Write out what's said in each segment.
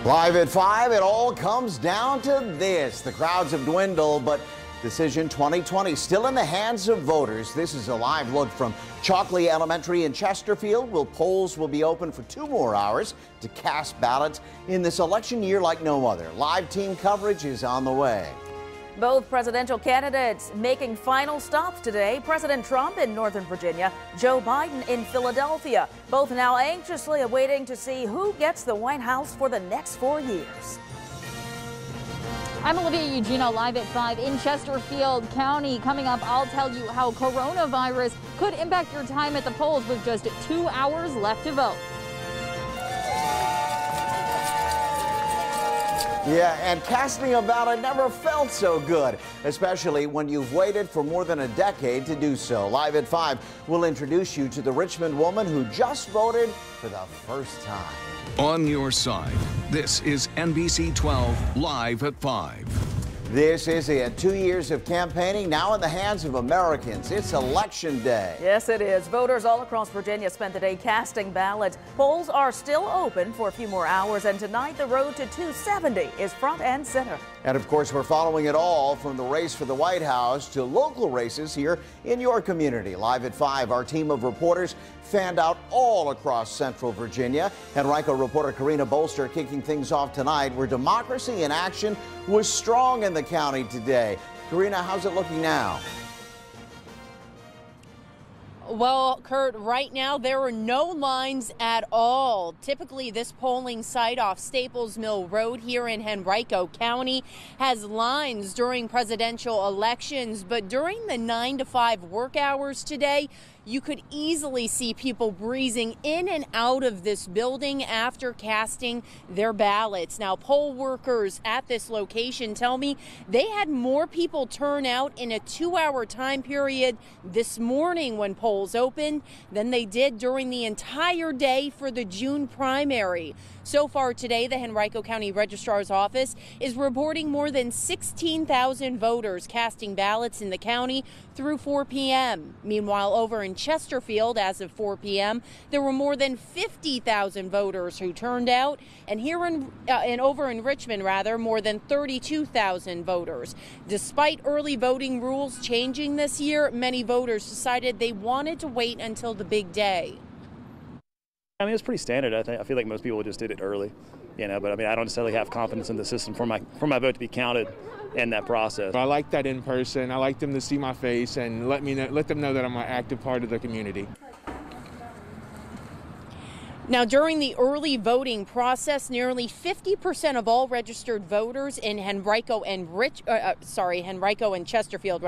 Live at 5, it all comes down to this. The crowds have dwindled, but Decision 2020 still in the hands of voters. This is a live look from Chalkley Elementary in Chesterfield. Polls will be open for 2 more hours to cast ballots in this election year like no other. Live team coverage is on the way. Both presidential candidates making final stops today. President Trump in Northern Virginia, Joe Biden in Philadelphia. Both now anxiously awaiting to see who gets the White House for the next 4 years. I'm Olivia Eugino, live at 5 in Chesterfield County. Coming up, I'll tell you how coronavirus could impact your time at the polls with just 2 hours left to vote. Yeah, and casting a ballot never felt so good, especially when you've waited for more than a decade to do so. Live at 5, we'll introduce you to the Richmond woman who just voted for the first time. On your side, this is NBC 12 Live at 5. This is it. 2 years of campaigning now in the hands of Americans. It's Election Day. Yes, it is. Voters all across Virginia spent the day casting ballots. Polls are still open for a few more hours, and tonight the road to 270 is front and center. And of course, we're following it all from the race for the White House to local races here in your community. Live at 5, our team of reporters fanned out all across Central Virginia. Henrico reporter Karina Bolster kicking things off tonight, where democracy in action was strong in the county today. Karina, how's it looking now? Well, Kurt, right now there are no lines at all. Typically, this polling site off Staples Mill Road here in Henrico County has lines during presidential elections, but during the 9 to 5 work hours today, you could easily see people breezing in and out of this building after casting their ballots. Now, poll workers at this location tell me they had more people turn out in a 2-hour time period this morning when polls opened than they did during the entire day for the June primary. So far today, the Henrico County Registrar's Office is reporting more than 16,000 voters casting ballots in the county through 4 p.m. Meanwhile, over in Chesterfield, as of 4 p.m., there were more than 50,000 voters who turned out, and here over in Richmond, more than 32,000 voters. Despite early voting rules changing this year, many voters decided they wanted to wait until the big day. I mean, it's pretty standard. I feel like most people just did it early, but I mean, I don't necessarily have confidence in the system for my vote to be counted in that process. I like that in person. I like them to see my face and let them know that I'm an active part of the community. Now, during the early voting process, nearly 50% of all registered voters in Henrico and Chesterfield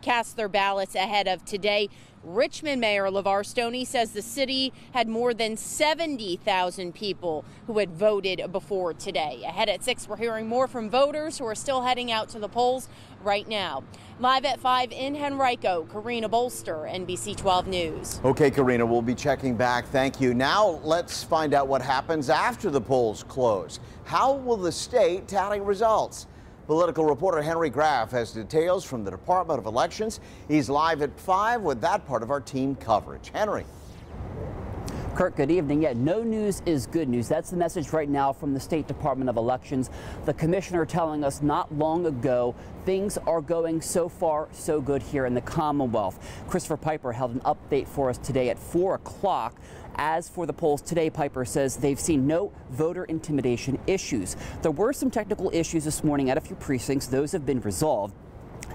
cast their ballots ahead of today. Richmond Mayor LeVar Stoney says the city had more than 70,000 people who had voted before today. Ahead at 6, we're hearing more from voters who are still heading out to the polls right now. Live at 5 in Henrico, Karina Bolster, NBC 12 News. Okay, Karina, we'll be checking back. Thank you. Now let's find out what happens after the polls close. How will the state tally results? Political reporter Henry Graff has details from the Department of Elections. He's live at 5 with that part of our team coverage. Henry. Kurt, good evening. Yeah, no news is good news. That's the message right now from the State Department of Elections. The commissioner telling us not long ago things are going so far so good here in the Commonwealth. Christopher Piper held an update for us today at 4 o'clock. As for the polls today, Piper says they've seen no voter intimidation issues. There were some technical issues this morning at a few precincts. Those have been resolved.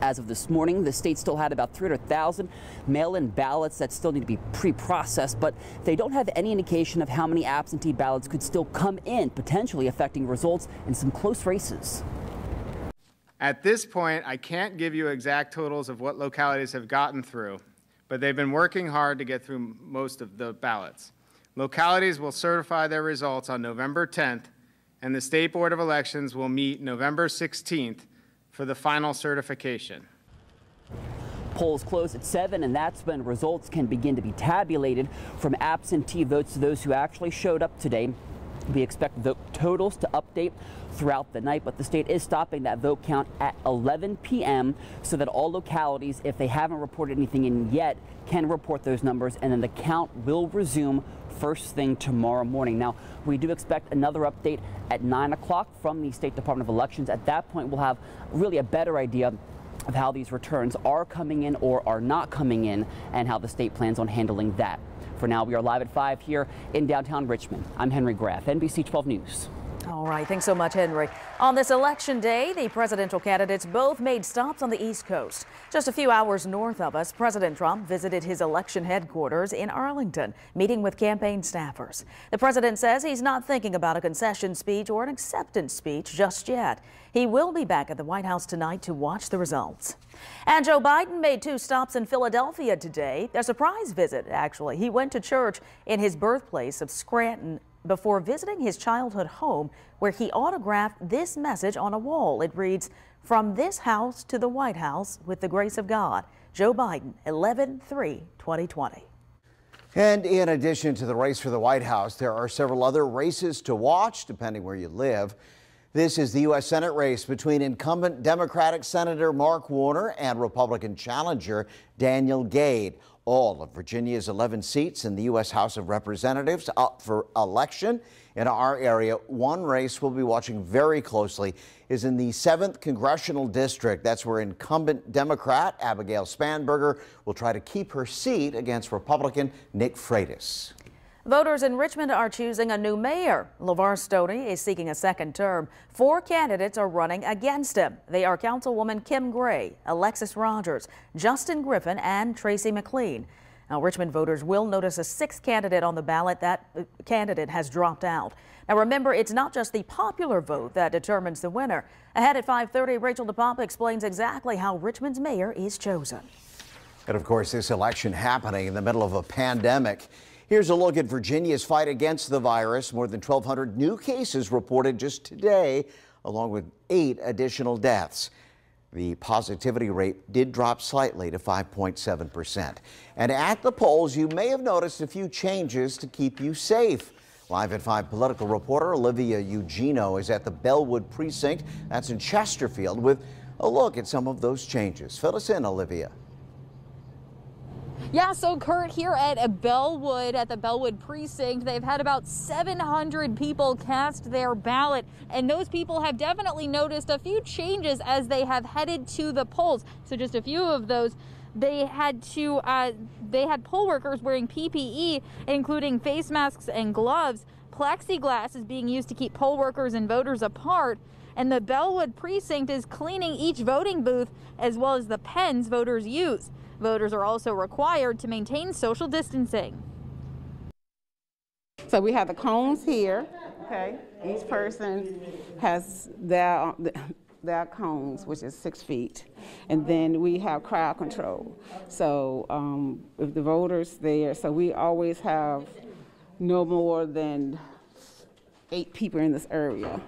As of this morning, the state still had about 300,000 mail-in ballots that still need to be pre-processed, but they don't have any indication of how many absentee ballots could still come in, potentially affecting results in some close races. At this point, I can't give you exact totals of what localities have gotten through, but they've been working hard to get through most of the ballots. Localities will certify their results on November 10th, and the State Board of Elections will meet November 16th for the final certification. Polls close at 7, and that's when results can begin to be tabulated from absentee votes to those who actually showed up today. We expect vote totals to update throughout the night, but the state is stopping that vote count at 11 p.m. so that all localities, if they haven't reported anything in yet, can report those numbers, and then the count will resume first thing tomorrow morning. Now, we do expect another update at 9 o'clock from the State Department of Elections. At that point, we'll have really a better idea of how these returns are coming in or are not coming in and how the state plans on handling that. For now, we are live at 5 here in downtown Richmond. I'm Henry Graff, NBC 12 News. All right, thanks so much, Henry. On this election day, the presidential candidates both made stops on the East Coast. Just a few hours north of us, President Trump visited his election headquarters in Arlington, meeting with campaign staffers. The president says he's not thinking about a concession speech or an acceptance speech just yet. He will be back at the White House tonight to watch the results. And Joe Biden made 2 stops in Philadelphia today. A surprise visit, actually. He went to church in his birthplace of Scranton before visiting his childhood home, where he autographed this message on a wall. It reads, "From this house to the White House with the grace of God. Joe Biden, 11/3/2020. And in addition to the race for the White House, there are several other races to watch, depending where you live. This is the U.S. Senate race between incumbent Democratic Senator Mark Warner and Republican challenger Daniel Gade. All of Virginia's 11 seats in the U.S. House of Representatives up for election. In our area, one race we'll be watching very closely is in the 7th Congressional District. That's where incumbent Democrat Abigail Spanberger will try to keep her seat against Republican Nick Freitas. Voters in Richmond are choosing a new mayor. LeVar Stoney is seeking a second term. 4 candidates are running against him. They are Councilwoman Kim Gray, Alexis Rogers, Justin Griffin, and Tracy McLean. Now, Richmond voters will notice a 6th candidate on the ballot. That candidate has dropped out. Now, remember, it's not just the popular vote that determines the winner. Ahead at 5:30, Rachel DePompa explains exactly how Richmond's mayor is chosen. And of course, this election happening in the middle of a pandemic. Here's a look at Virginia's fight against the virus. More than 1,200 new cases reported just today, along with 8 additional deaths. The positivity rate did drop slightly to 5.7%. And at the polls, you may have noticed a few changes to keep you safe. Live at 5 political reporter Olivia Eugenio is at the Bellwood precinct. That's in Chesterfield with a look at some of those changes. Fill us in, Olivia. Yeah, so Kurt, here at the Bellwood precinct, they've had about 700 people cast their ballot, and those people have definitely noticed a few changes as they have headed to the polls. So just a few of those. They had poll workers wearing PPE, including face masks and gloves. Plexiglass is being used to keep poll workers and voters apart. And the Bellwood precinct is cleaning each voting booth as well as the pens voters use. Voters are also required to maintain social distancing. So we have the cones here, okay? Each person has their cones, which is 6 feet. And then we have crowd control. So if the voters there, so we always have no more than 8 people in this area.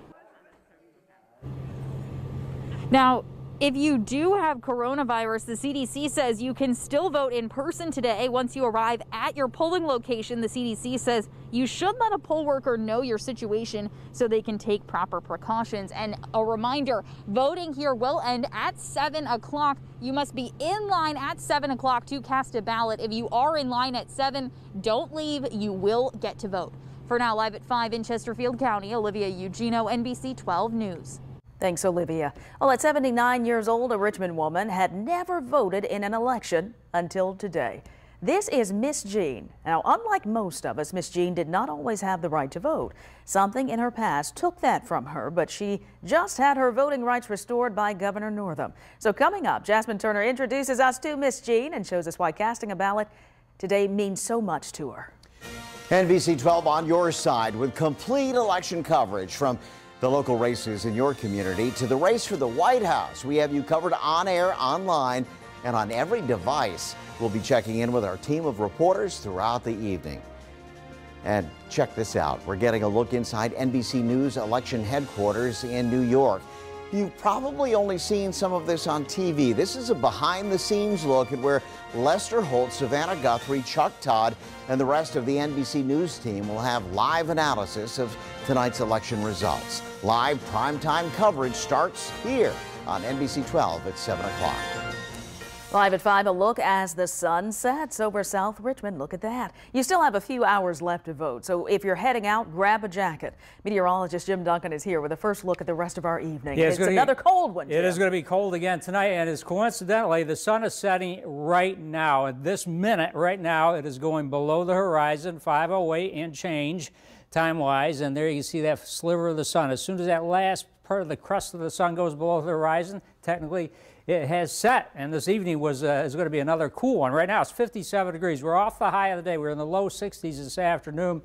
Now, if you do have coronavirus, the CDC says you can still vote in person today. Once you arrive at your polling location, the CDC says you should let a poll worker know your situation so they can take proper precautions. And a reminder, voting here will end at 7 o'clock. You must be in line at 7 o'clock to cast a ballot. If you are in line at 7, don't leave. You will get to vote. For now, live at 5 in Chesterfield County, Olivia Eugenio, NBC 12 News. Thanks, Olivia. Well, at 79 years old, a Richmond woman had never voted in an election until today. This is Miss Jean. Now, unlike most of us, Miss Jean did not always have the right to vote. Something in her past took that from her, but she just had her voting rights restored by Governor Northam. So coming up, Jasmine Turner introduces us to Miss Jean and shows us why casting a ballot today means so much to her. NBC 12 on your side with complete election coverage from the local races in your community to the race for the White House. We have you covered on air, online, and on every device. We'll be checking in with our team of reporters throughout the evening. And check this out. We're getting a look inside NBC News election headquarters in New York. You've probably only seen some of this on TV. This is a behind-the-scenes look at where Lester Holt, Savannah Guthrie, Chuck Todd, and the rest of the NBC News team will have live analysis of tonight's election results. Live primetime coverage starts here on NBC 12 at 7 o'clock. Live at 5, a look as the sun sets over South Richmond. Look at that. You still have a few hours left to vote, so if you're heading out, grab a jacket. Meteorologist Jim Duncan is here with a first look at the rest of our evening. Yeah, it's another cold one, Jim. It is going to be cold again tonight, and it's coincidentally the sun is setting right now. At this minute, right now, it is going below the horizon, 5:08 and change time-wise, and there you see that sliver of the sun. As soon as that last part of the crust of the sun goes below the horizon, technically it has set, and this evening is going to be another cool one. Right now it's 57 degrees. We're off the high of the day. We're in the low 60s this afternoon.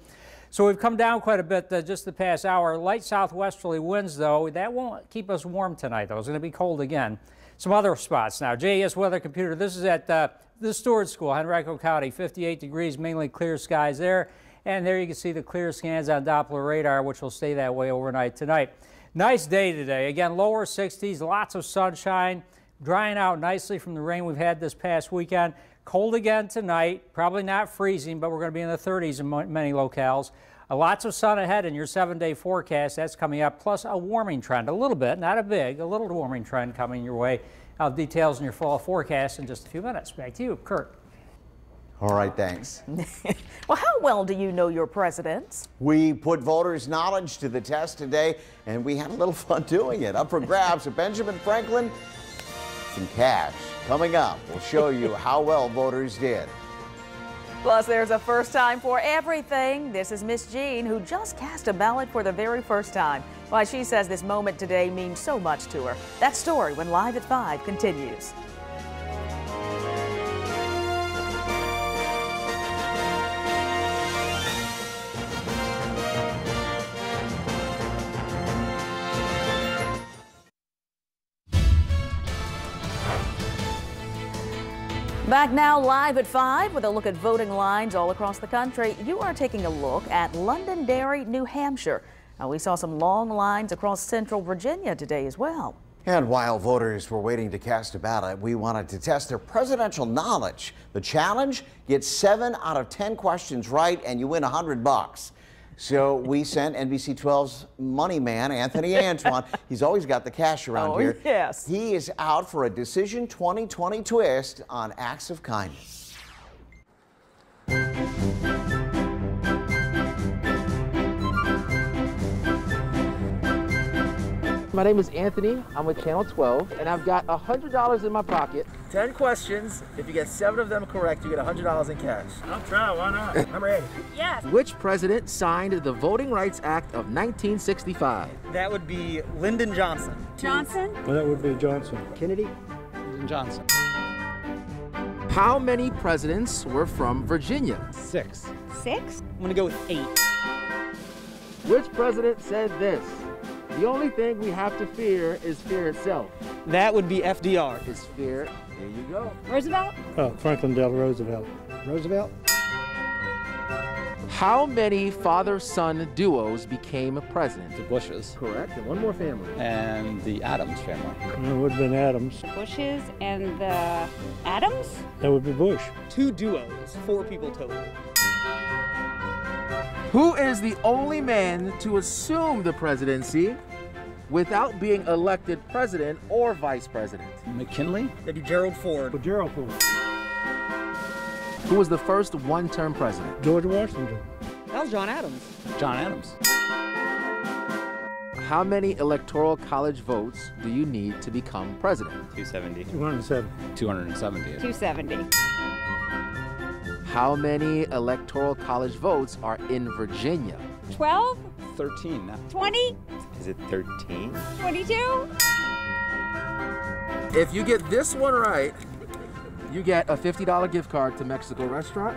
So we've come down quite a bit just the past hour. Light southwesterly winds, though, that won't keep us warm tonight, though. It's going to be cold again. Some other spots now. JS Weather Computer, this is at the Stewart School, Henrico County, 58 degrees, mainly clear skies there. And there you can see the clear scans on Doppler radar, which will stay that way overnight tonight. Nice day today. Again, lower 60s, lots of sunshine. Drying out nicely from the rain we've had this past weekend. Cold again tonight, probably not freezing, but we're going to be in the 30s in many locales. Lots of sun ahead in your 7-day forecast. That's coming up, plus a warming trend, a little bit, not a big, a little warming trend coming your way. Details in your fall forecast in just a few minutes. Back to you, Kurt. All right, thanks. Well, how well do you know your presidents? We put voters' knowledge to the test today, and we had a little fun doing it. Up for grabs for Benjamin Franklin. Some cash. Coming up, we'll show you how well voters did. Plus, there's a first time for everything. This is Miss Jean, who just cast a ballot for the very first time. Why, she says this moment today means so much to her. That story when Live at 5 continues. Back now live at 5 with a look at voting lines all across the country. You are taking a look at Londonderry, New Hampshire. Now, we saw some long lines across central Virginia today as well. And while voters were waiting to cast a ballot, we wanted to test their presidential knowledge. The challenge, get 7 out of 10 questions right and you win $100. So we sent NBC 12's money man, Anthony Antoine. He's always got the cash around here. Yes. He is out for a Decision 2020 twist on acts of kindness. My name is Anthony. I'm with Channel 12, and I've got $100 in my pocket. 10 questions. If you get 7 of them correct, you get $100 in cash. I'll try. Why not? I'm ready. Yes. Which president signed the Voting Rights Act of 1965? That would be Lyndon Johnson. Johnson? Well, that would be Johnson. Kennedy? Lyndon Johnson. How many presidents were from Virginia? 6. 6? I'm going to go with 8. Which president said this? The only thing we have to fear is fear itself. That would be FDR. Is fear. There you go. Roosevelt? Oh, Franklin Delano Roosevelt. Roosevelt? How many father-son duos became president? The Bushes. Correct. And one more family. And the Adams family. It would have been Adams. The Bushes and the Adams? That would be Bush. 2 duos, 4 people total. Who is the only man to assume the presidency without being elected president or vice president? McKinley? That'd be Gerald Ford. But Gerald Ford. Who was the first one-term president? George Washington. That was John Adams. John Adams. How many electoral college votes do you need to become president? 270. 270. 270. 270. How many electoral college votes are in Virginia? 12? 13 now. 20? Is it 13? 22? If you get this one right, you get a $50 gift card to Mexico restaurant.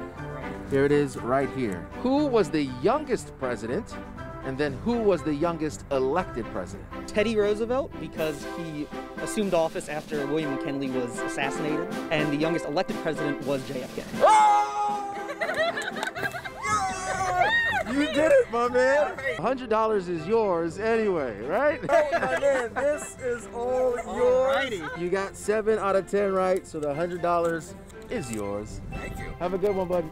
Here it is right here. Who was the youngest president? And then who was the youngest elected president? Teddy Roosevelt, because he assumed office after William McKinley was assassinated. And the youngest elected president was JFK. Oh! You did it, my man. $100 is yours anyway, right? Oh, my man, this is all yours. Alrighty. You got 7 out of 10 right, so the $100 is yours. Thank you. Have a good one, buddy.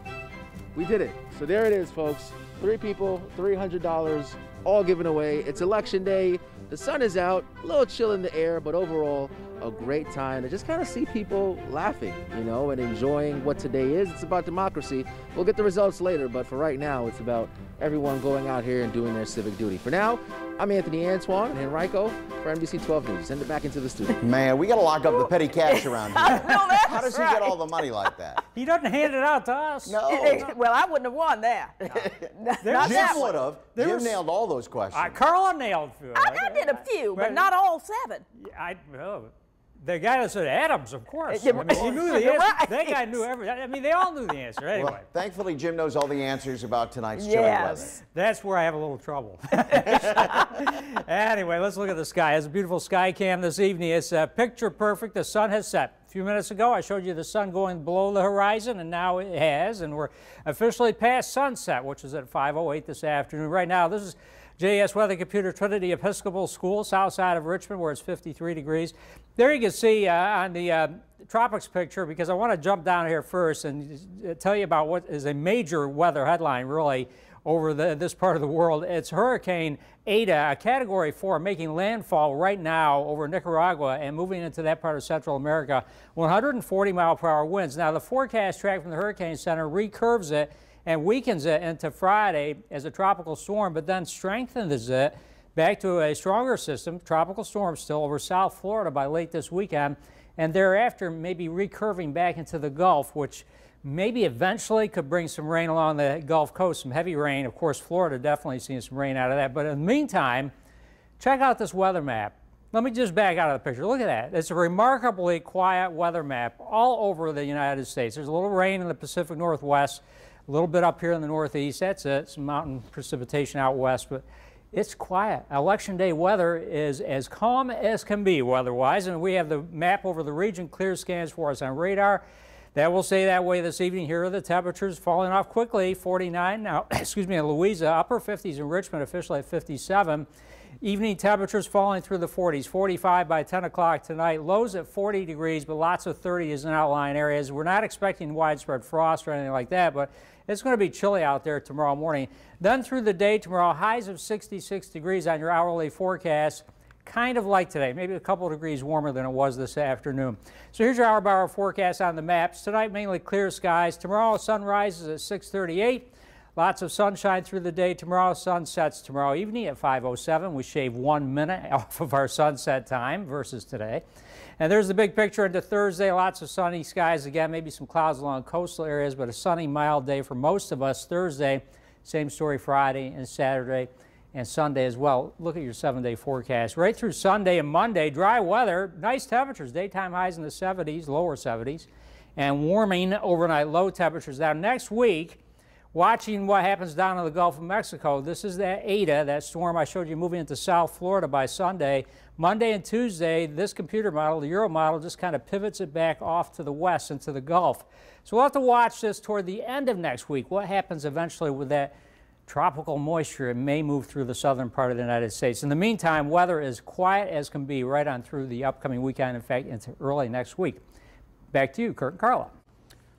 We did it. So there it is, folks. 3 people, $300, all given away. It's election day. The sun is out, a little chill in the air, but overall, a great time to just kind of see people laughing, you know, and enjoying what today is. It's about democracy. We'll get the results later, but for right now, it's about everyone going out here and doing their civic duty. For now, I'm Anthony Antoine and Henrico for NBC 12 News. Send it back into the studio. Man, we got to lock up the petty cash around here. How does he get all the money like that? He doesn't hand it out to us. No. Well, I wouldn't have won that. Not Jim that would one. have. Jim nailed all those questions. Carla nailed a few. I did a few, but not all 7. The guy that said Adams, of course. Yeah, I mean, he knew the you're answer. right. That guy knew everything. I mean, they all knew the answer anyway. Well, thankfully, Jim knows all the answers about tonight's chilly weather. That's where I have a little trouble. Anyway, let's look at the sky. It's a beautiful sky cam this evening. It's picture perfect. The sun has set. A few minutes ago, I showed you the sun going below the horizon, and now it has, and we're officially past sunset, which is at 5:08 this afternoon. Right now, this is JS Weather Computer, Trinity Episcopal School, south side of Richmond, where it's 53 degrees. There you can see on the tropics picture, because I want to jump down here first and tell you about what is a major weather headline, really, over this part of the world. It's Hurricane Eta, a Category 4, making landfall right now over Nicaragua and moving into that part of Central America. 140-mile-per-hour winds. Now, the forecast track from the Hurricane Center recurves it and weakens it into Friday as a tropical storm, but then strengthens it back to a stronger system, tropical storm still over South Florida by late this weekend, and thereafter maybe recurving back into the Gulf, which maybe eventually could bring some rain along the Gulf Coast, some heavy rain. Of course, Florida definitely seeing some rain out of that. But in the meantime, check out this weather map. Let me just back out of the picture. Look at that. It's a remarkably quiet weather map all over the United States. There's a little rain in the Pacific Northwest, a little bit up here in the Northeast. That's it. Some mountain precipitation out west, but it's quiet. Election day weather is as calm as can be weather-wise, and we have the map over the region, clear scans for us on radar. That will stay that way this evening. Here are the temperatures falling off quickly. 49 now, excuse me, in Louisa, upper 50s in Richmond, officially at 57. Evening temperatures falling through the 40s, 45 by 10 o'clock tonight. Lows at 40 degrees, but lots of 30s in outlying areas. We're not expecting widespread frost or anything like that, but it's going to be chilly out there tomorrow morning. Then through the day tomorrow, highs of 66 degrees on your hourly forecast. Kind of like today, maybe a couple of degrees warmer than it was this afternoon. So here's your hour-by-hour forecast on the maps. Tonight, mainly clear skies. Tomorrow, sun rises at 6:38. Lots of sunshine through the day tomorrow. Sun sets tomorrow evening at 5:07. We shave 1 minute off of our sunset time versus today. And there's the big picture into Thursday. Lots of sunny skies again, maybe some clouds along coastal areas, but a sunny, mild day for most of us. Thursday, same story Friday and Saturday and Sunday as well. Look at your 7-day forecast. Right through Sunday and Monday, dry weather, nice temperatures, daytime highs in the 70s, lower 70s, and warming overnight low temperatures. Now next week, watching what happens down in the Gulf of Mexico. This is that Eta, that storm I showed you moving into South Florida by Sunday. Monday and Tuesday, this computer model, the Euro model, just kind of pivots it back off to the west into the Gulf. So we'll have to watch this toward the end of next week. What happens eventually with that tropical moisture? It may move through the southern part of the United States. In the meantime, weather is quiet as can be right on through the upcoming weekend, in fact, into early next week. Back to you, Kurt and Carla.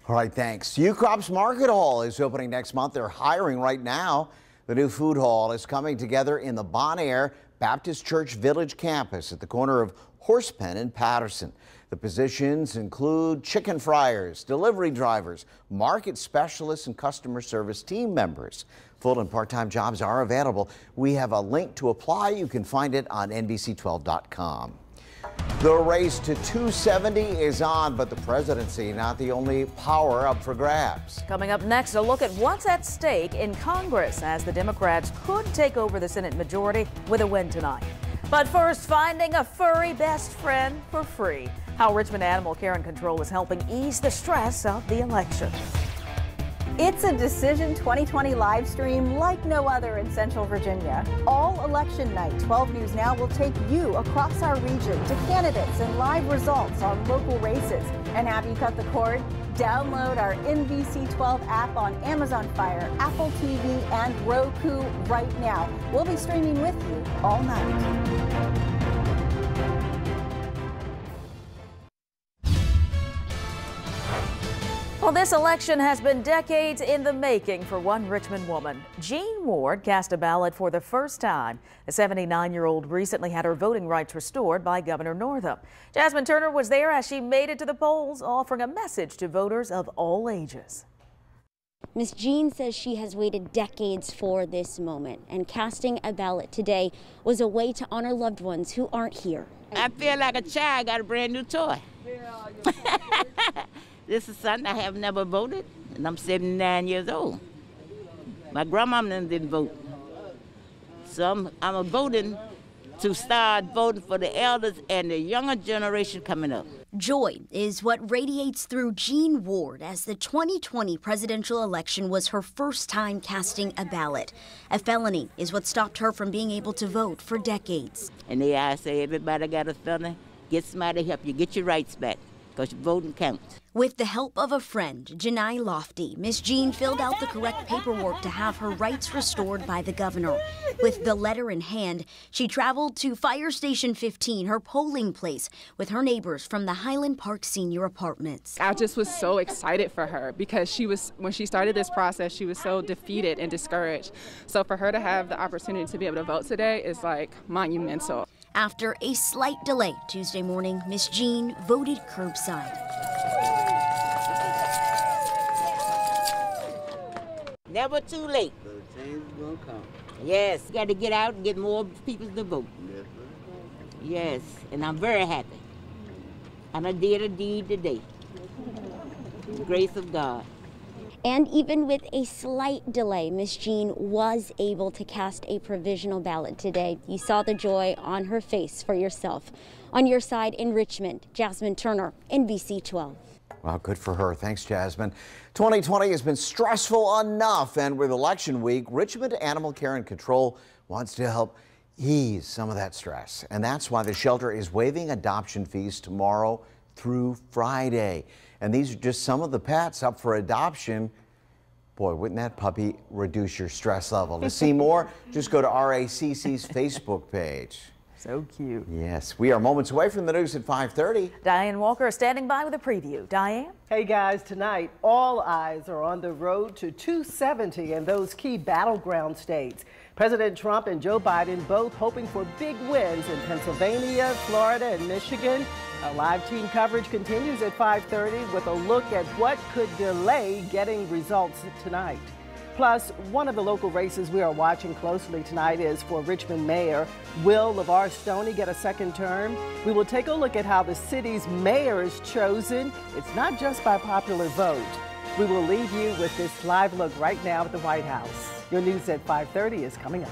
All right, thanks. U-Crop's Market Hall is opening next month. They're hiring right now. The new food hall is coming together in the Bon Air Baptist Church Village campus at the corner of Horsepen and Patterson. The positions include chicken fryers, delivery drivers, market specialists, and customer service team members. Full and part-time jobs are available. We have a link to apply. You can find it on NBC12.com. The race to 270 is on, but the presidency not the only power up for grabs. Coming up next, a look at what's at stake in Congress as the Democrats could take over the Senate majority with a win tonight. But first, finding a furry best friend for free. How Richmond Animal Care and Control is helping ease the stress of the election. It's a Decision 2020 live stream like no other in Central Virginia. All election night, 12 News Now will take you across our region to candidates and live results on local races. And have you cut the cord? Download our NBC 12 app on Amazon Fire, Apple TV, and Roku right now. We'll be streaming with you all night. Well, this election has been decades in the making for one Richmond woman. Jean Ward cast a ballot for the first time. The 79-year-old recently had her voting rights restored by Governor Northam. Jasmine Turner was there as she made it to the polls, offering a message to voters of all ages. Miss Jean says she has waited decades for this moment, and casting a ballot today was a way to honor loved ones who aren't here. I feel like a child got a brand new toy. This is something I have never voted, and I'm 79 years old. My grandmama didn't vote. So I'm voting to start voting for the elders and the younger generation coming up. Joy is what radiates through Jean Ward as the 2020 presidential election was her first time casting a ballot. A felony is what stopped her from being able to vote for decades. And I say everybody got a felony, get somebody to help you get your rights back, because voting counts. With the help of a friend, Janai Lofty, Miss Jean filled out the correct paperwork to have her rights restored by the governor. With the letter in hand, she traveled to Fire Station 15, her polling place, with her neighbors from the Highland Park Senior Apartments. I just was so excited for her because when she started this process, she was so defeated and discouraged. So for her to have the opportunity to be able to vote today is like monumental. After a slight delay Tuesday morning, Miss Jean voted curbside. Never too late. The change is gonna come. Yes, got to get out and get more people to vote. Yes, and I'm very happy. And I did a deed today. The grace of God. And even with a slight delay, Miss Jean was able to cast a provisional ballot today. You saw the joy on her face for yourself. On your side in Richmond, Jasmine Turner, NBC 12. Well, good for her. Thanks, Jasmine. 2020 has been stressful enough, and with election week, Richmond Animal Care and Control wants to help ease some of that stress. And that's why the shelter is waiving adoption fees tomorrow through Friday. And these are just some of the pets up for adoption. Boy, wouldn't that puppy reduce your stress level? To see more, just go to RACC's Facebook page. So cute. Yes, we are moments away from the news at 5:30. Diane Walker is standing by with a preview. Diane? Hey guys, tonight all eyes are on the road to 270 in those key battleground states. President Trump and Joe Biden both hoping for big wins in Pennsylvania, Florida, and Michigan. Our live team coverage continues at 5:30 with a look at what could delay getting results tonight. Plus, one of the local races we are watching closely tonight is for Richmond Mayor. Will LeVar Stoney get a second term? We will take a look at how the city's mayor is chosen. It's not just by popular vote. We will leave you with this live look right now at the White House. Your news at 5:30 is coming up.